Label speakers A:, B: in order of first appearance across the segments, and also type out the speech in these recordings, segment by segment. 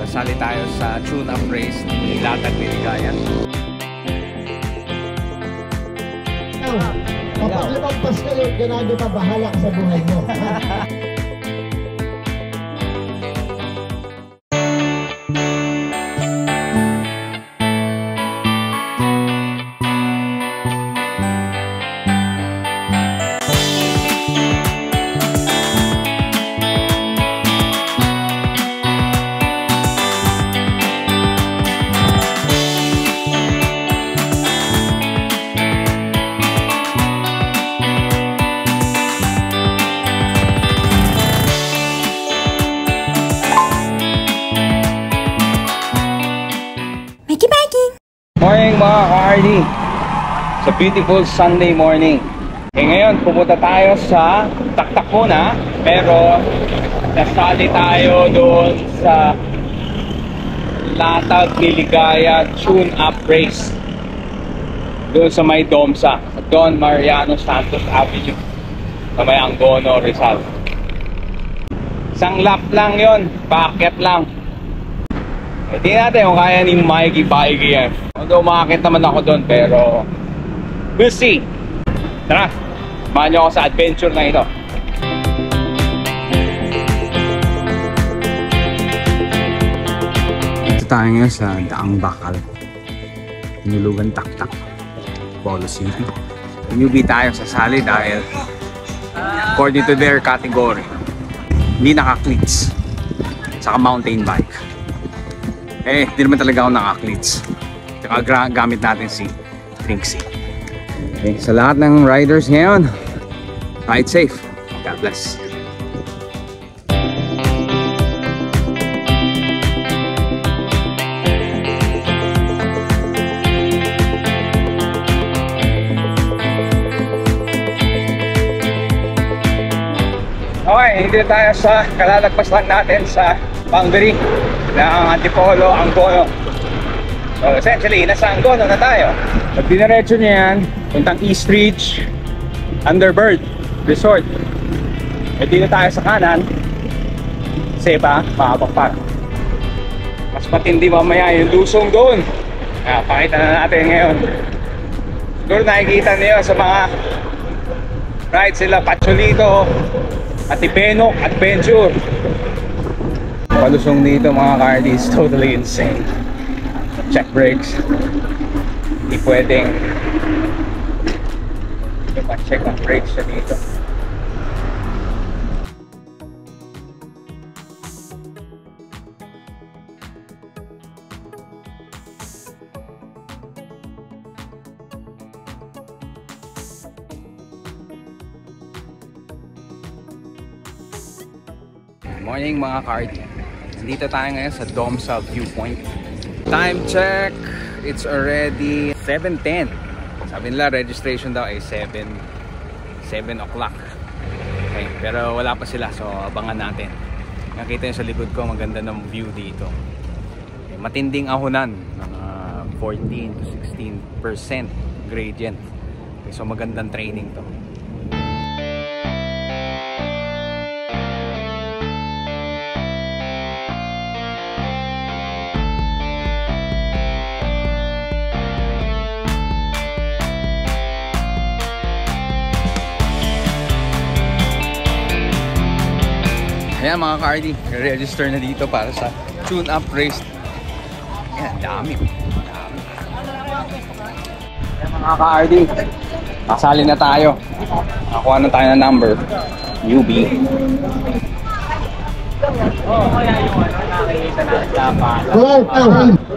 A: Sasali tayo sa tune-up race ni Latag ni Ligaya.
B: Kapag lumagpas kayo, ganado ka bahala sa buhay mo.
A: Morning mga ka-RD! It's a beautiful Sunday morning. Ngayon pumunta tayo sa Taktak muna, pero nasali tayo doon sa Latag ni Ligaya tune-up race doon sa may DOMSA, Don Mariano Santos Avenue sa may Angono, Rizal. Isang lap lang yon, paakyat lang. Tingnan natin kung kaya ni Mikey yan. Although umakit naman ako doon, pero we'll see. Tara, samahan nyo ako sa adventure na ito. Ito tayo ngayon sa Daang Bakal, Tinulugan Taktak, Polo City. Newbie tayo sasali dahil according to their category, hindi naka-cleats, saka mountain bike. Hindi naman talaga ako naka-cleats. Tsaka gamit natin si Trinksy. Okay, sa lahat ng riders ngayon, ride safe. God bless. Okay, hindi tayo sa kalalagpas lang natin sa boundary ng Antipolo, Angono. So essentially, nasa Angono na tayo. Pag diniretso niya yan, puntang East Ridge, Underbird Resort. Dito tayo sa kanan, Seba, Makapagpar. Mas matindi mamaya yung lusong doon. Pakita na natin ngayon. Siguro nakikita niyo sa mga rides sila, Pacholito, Atipenok, Adventure. Palusong dito mga ka-RD is totally insane. Check brakes. Hindi pwedeng check ang brakes siya dito. Morning mga ka-RD. Dito tayo ngayon sa DOMSA Viewpoint. Time check, it's already 7:10. Sabi nila registration daw ay 7 o'clock. Okay, pero wala pa sila, so abangan natin. Nakita nyo sa likod ko, maganda ng view dito. Okay, matinding ahunan, mga 14 to 16% gradient. Okay, so magandang training to. Ayan mga ka-RD, register na dito para sa tune-up race. Ayan, dami. Ayan mga ka-RD, kasali na tayo. Nakuha na tayo ng number. Newbie.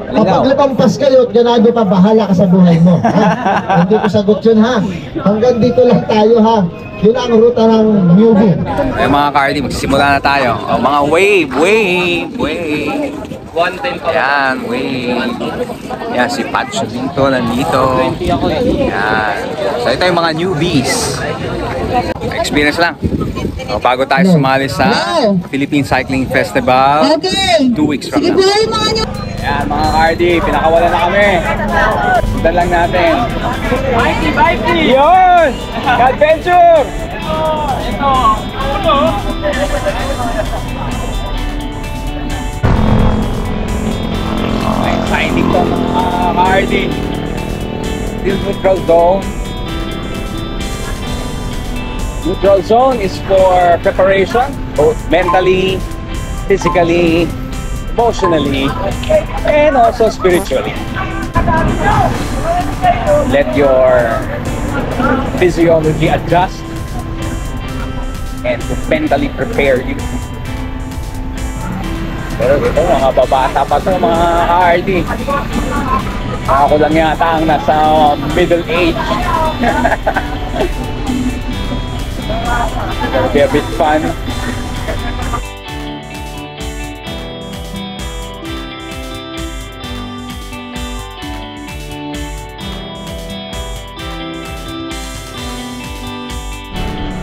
B: Kapag lumagpas kayo, ganado ka bahala sa buhay mo. Hindi ko sagot yun ha. Hanggang dito lang tayo ha. Yun ang ruta ng newbie.
A: Ay mga ka-RD, magsisimula na tayo. O, mga wave. Yan, wave. Yan, si Patch dito, nandito. Yan. So ito yung mga newbies. Experience lang. O, bago tayo sumali sa Philippine Cycling Festival 2 weeks from now. Yan mga ka-RD, pinakawala na kami. Sundan lang natin. Mikey! Yun! Adventure! Ito! RD. Still neutral zone. Neutral zone is for preparation, both mentally, physically, emotionally, and also spiritually. Let your physiology adjust and to mentally prepare you. Pero ito, mga babata pa ito, mga RD. Ako lang yata ang nasa middle age. It's gonna be a bit fun.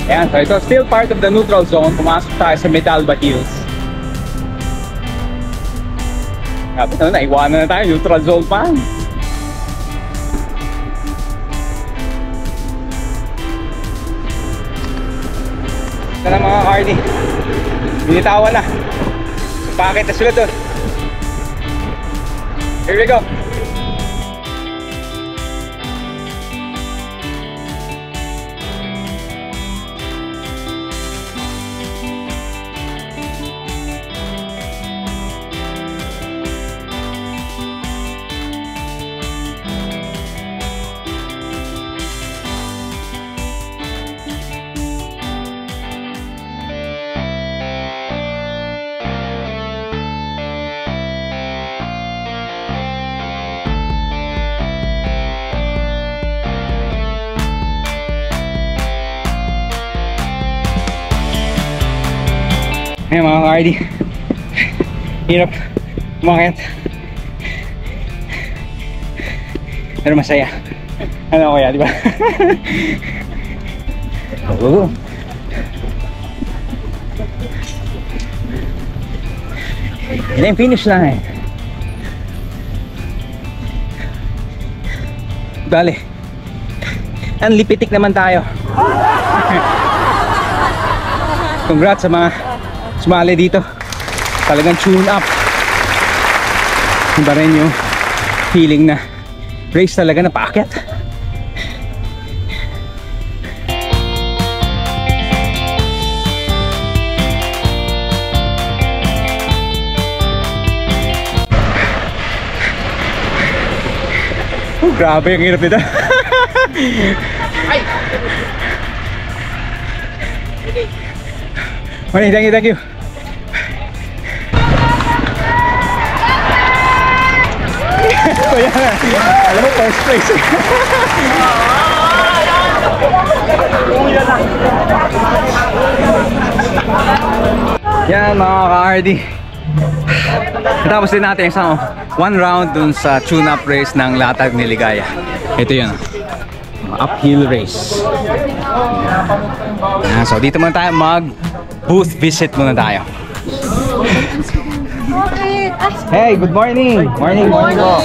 A: Ayan, so ito still part of the neutral zone. Pumasok tayo sa Medalba Hills. Tapos na, naiwanan na tayo, neutral zone pa. Ito na mga RD. Binitawan na. Bakit na sila doon? Here we go. Ayan mga RD, hirap umakyat pero masaya. Ano kaya, di ba? Oh. Yan yung finish line. Dali, ang lipitik naman tayo. Congrats sa mga sumali dito. Talagang tune up. Iba rin yung feeling na race talaga na paakyat. Grabe ang hirap nito. Morning, thank you. Alam mo, first place. Yan mga ka-RD. Natapos din natin isang one round dun sa tune-up race ng latag ni Ligaya. Ito yun, uphill race. So dito muna tayo mag-booth visit muna tayo. Hey, good morning. Morning po. Hello.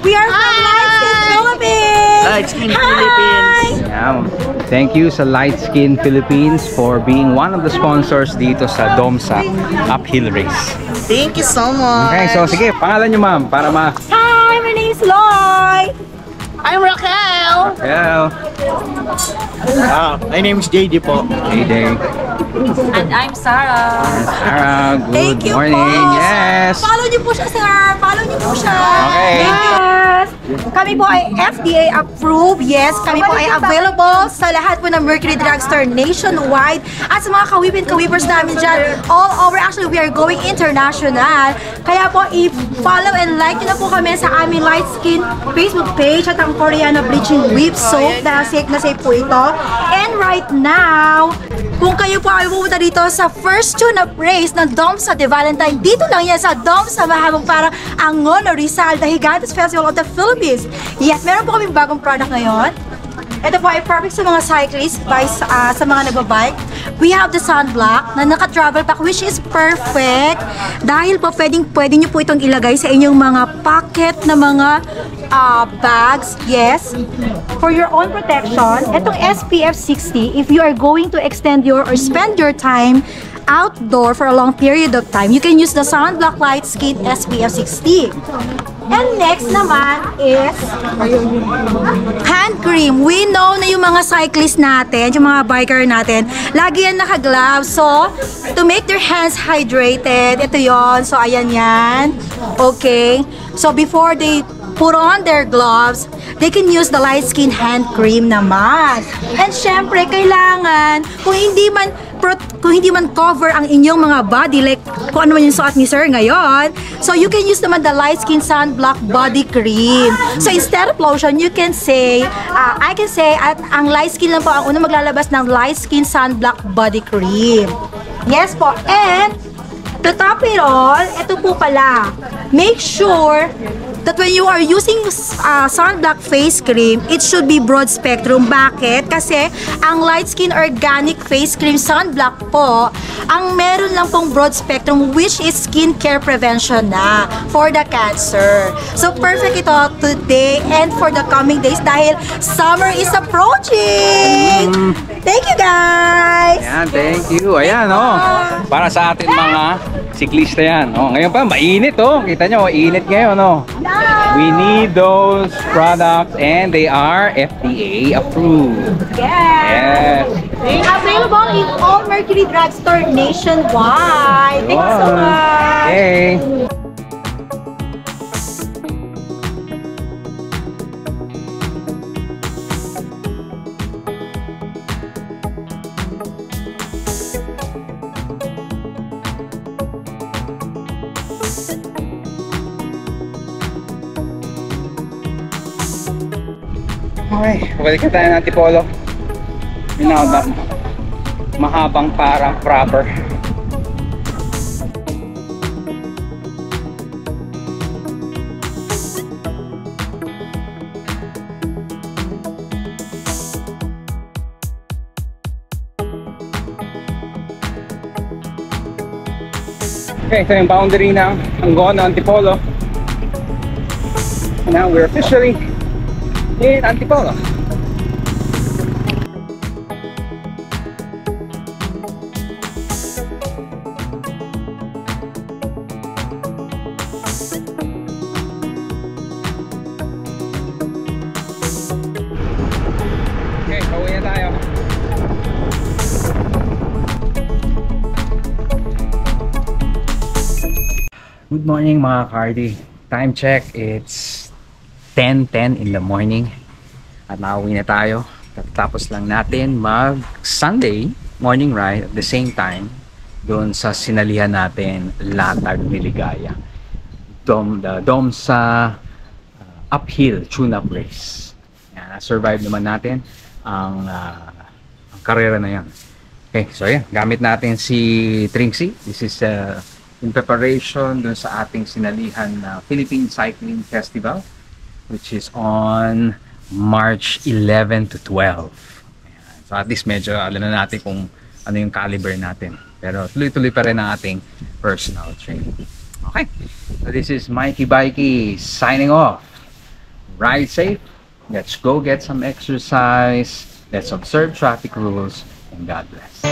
C: We are from Lightskin Philippines.
D: Lightskin Philippines.
A: Yeah. Thank you sa Lightskin Philippines for being one of the sponsors dito sa DOMSA Uphill Race.
D: Thank you so much.
A: Okay, so sige, pangalan nyo ma'am para ma...
C: Hi, my name is Loy.
D: I'm Raquel.
A: Hello.
D: My name is JD po.
A: JD.
C: And I'm Sarah.
A: Sarah, good
C: Thank you
A: morning.
C: po.
A: Yes.
C: Follow niyo po siya, sir. Follow niyo po siya.
A: Okay.
C: Yes. Kami po ay FDA approved. Yes, kami po ay available sa lahat po ng Mercury Drugstore nationwide at sa mga kawipin-kawipers namin dyan all over. Actually, we are going international. Kaya po, i-follow and like nyo na po kami sa aming Lightskin Facebook page at ang Koreana Bleaching Whip Soap na safe po ito. And right now, kung kayo po ay pupunta dito sa first tune-up race ng DOMSA De Valentine, dito lang yan sa DOMSA Mahabang Parang Angono, Rizal, the Gigantes Festival of the Philippines. Yes, meron po kaming bagong product ngayon. Ito po ay perfect sa mga cyclists, sa mga nagbabike. We have the sunblock na naka-travel pack which is perfect. Dahil po pwede nyo po itong ilagay sa inyong mga pocket na mga bags. Yes. For your own protection, itong SPF 60, if you are going to extend your or spend your time outdoor for a long period of time, you can use the Sunblock Lightskin SPF 60. And next naman is hand cream. We know na yung mga cyclist natin, yung mga biker natin, lagi yan naka-gloves. So, to make their hands hydrated, ito yon. So, ayan yan. Okay. So, before they put on their gloves, they can use the light skin hand cream naman. And syempre, kailangan, kung hindi man cover ang inyong mga body, like kung ano man yung suot ni Sir ngayon, so you can use naman the light skin sunblock body cream. So instead of lotion, you can say, I can say, at ang light skin lang po ang unang maglalabas ng light skin sunblock body cream. Yes po. And to top it all, ito po pala, make sure that when you are using sunblock face cream, it should be broad spectrum. Bakit? Kasi ang light skin organic face cream sunblock po, ang meron lang pong broad spectrum, which is skincare prevention na for the cancer. So perfect ito today and for the coming days dahil summer is approaching. Thank you guys!
A: Ayan, thank you. Ayan, para sa atin mga siklista yan. Ngayon pa, mainit, Kita nyo, mainit ngayon, We need those products and they are FDA approved.
C: Yes. Available in all Mercury drugstore nationwide. Thank you so much.
A: Okay. Okay, balikan tayo ng Antipolo. Mahabang parang proper. Okay, ito yung boundary ng Angono, Antipolo. Now we're officially in Antipolo. Okay, pauwi na tayo. Good morning mga Cardi. Time check, it's 10:10 in the morning at nauwi na tayo. Tapos lang natin mag Sunday morning ride at the same time doon sa sinalihan natin latag ni Ligaya, the DOMSA uphill tune-up race. Na-survive naman natin ang karera na yan. Okay, so yan, gamit natin si Trinksy. This is in preparation doon sa ating sinalihan na Philippine Cycling Festival, which is on March 11 to 12. Ayan. So at least medyo alam na natin kung ano yung caliber natin. Pero tuloy-tuloy pa rin ang ating personal training. Okay, so this is Mikey Bikey signing off. Ride safe, let's go get some exercise, let's observe traffic rules, and God bless.